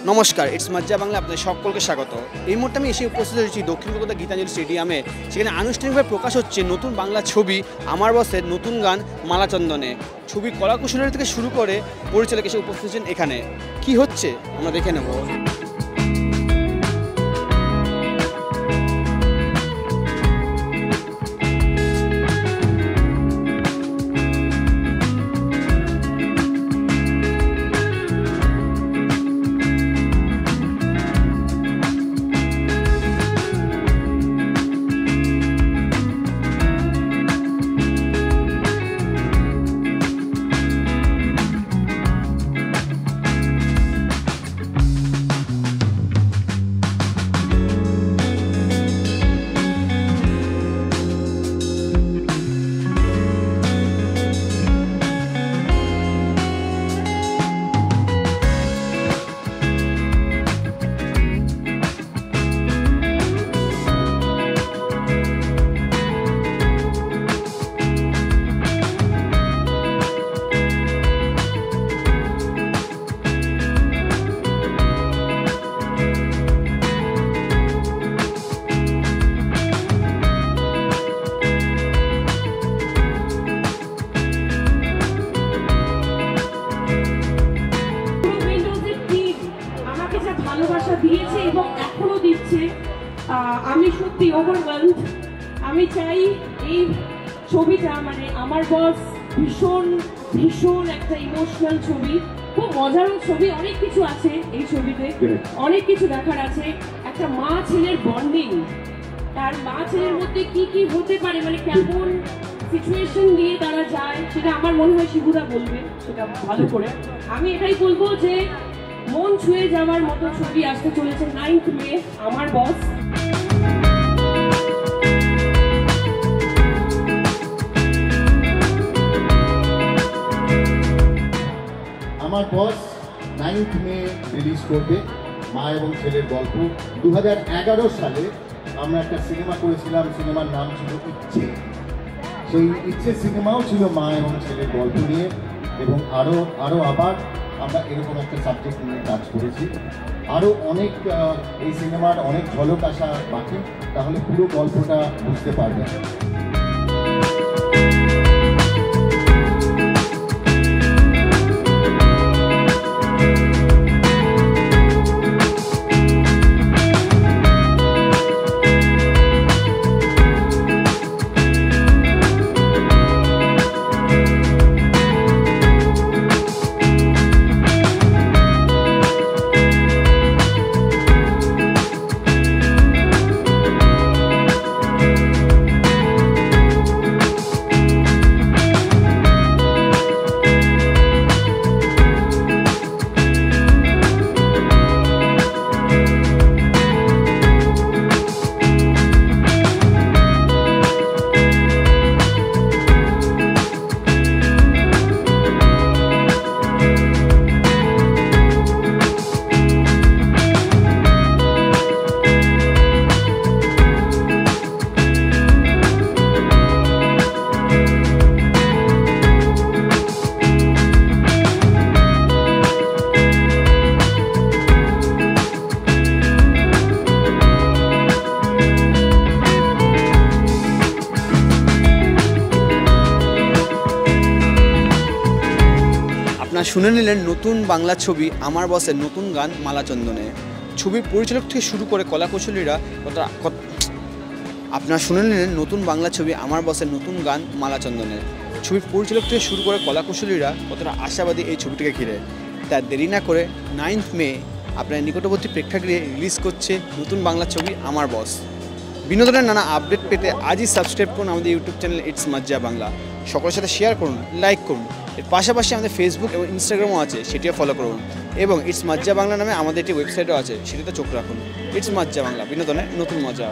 নমস্কার, ইটস মজ্জা বাংলা, আপনাদের সকলকে স্বাগত। এই মুহূর্তে আমি এসে উপস্থিত হয়েছি দক্ষিণ কলকাতা গীতাঞ্জলি স্টেডিয়ামে। সেখানে আনুষ্ঠানিকভাবে প্রকাশ হচ্ছে নতুন বাংলা ছবি আমার বসের নতুন গান মালাচন্দনে। ছবির কলাকুশলী থেকে শুরু করে পরিচালক এসে উপস্থিত হচ্ছেন এখানে। কি হচ্ছে আমরা দেখে নেব। ভালোবাসা দিয়েছে এবং এখনো দিচ্ছে। আমি সত্যি ওভারওয়েলড। আমি চাই এই ছবিটা মানে আমার বস ভীষণ ভীষণ একটা ইমোশনাল ছবি, খুব মজারও ছবি। অনেক কিছু আছে এই ছবিতে, অনেক কিছু দেখার আছে। একটা মা ছেলের বন্ডিং, তার মা ছেলের মধ্যে কি কি হতে পারে, মানে কেমন সিচুয়েশন দিয়ে তারা যায়, সেটা আমার মনে হয় শিবুদা বলবে সেটা ভালো করে। আমি এটাই বলবো যে মন ছুঁয়ে যাওয়ার মতো ছবি আসতে চলেছে 9th মে আমার বস। আমার বস 9th মে রিলিজ করবে মা এবং ছেলের গল্প। 2011 সালে আমরা একটা সিনেমা করেছিলাম, সিনেমার নাম ছিল ইচ্ছে। সেই ইচ্ছে সিনেমাও ছিল মা এবং ছেলের গল্প নিয়ে, এবং আরও আবার আমরা এরকম একটা সাবজেক্ট নিয়ে কাজ করেছি। আরও অনেক এই সিনেমার অনেক ঝলক আসা বাকি, তাহলে পুরো গল্পটা বুঝতে পারবেন। শুনে নিলেন নতুন বাংলা ছবি আমার বসের নতুন গান মালাচন্দনে। ছবির পরিচালক থেকে শুরু করে কলাকুশলীরা আপনারা শুনে নিলেন নতুন বাংলা ছবি আমার বসের নতুন গান মালাচন্দনে। ছবির পরিচালক থেকে শুরু করে কলাকুশলীরা কতটা আশাবাদী এই ছবিটিকে ঘিরে। তার দেরি না করে 9th মে আপনার নিকটবর্তী প্রেক্ষাগৃহে রিলিজ করছে নতুন বাংলা ছবি আমার বস। বিনোদনের নানা আপডেট পেতে আজই সাবস্ক্রাইব করুন আমাদের ইউটিউব চ্যানেল ইটস মজ্জা বাংলা। সকলের সাথে শেয়ার করুন, লাইক করুন। এর পাশাপাশি আমাদের ফেসবুক এবং ইনস্টাগ্রামও আছে, সেটিও ফলো করুন। এবং ইটস মজ্জা বাংলা নামে আমাদের একটি ওয়েবসাইটও আছে, সেটিতে চোখ রাখুন। ইটস মজ্জা বাংলা, বিনোদনের নতুন মজা।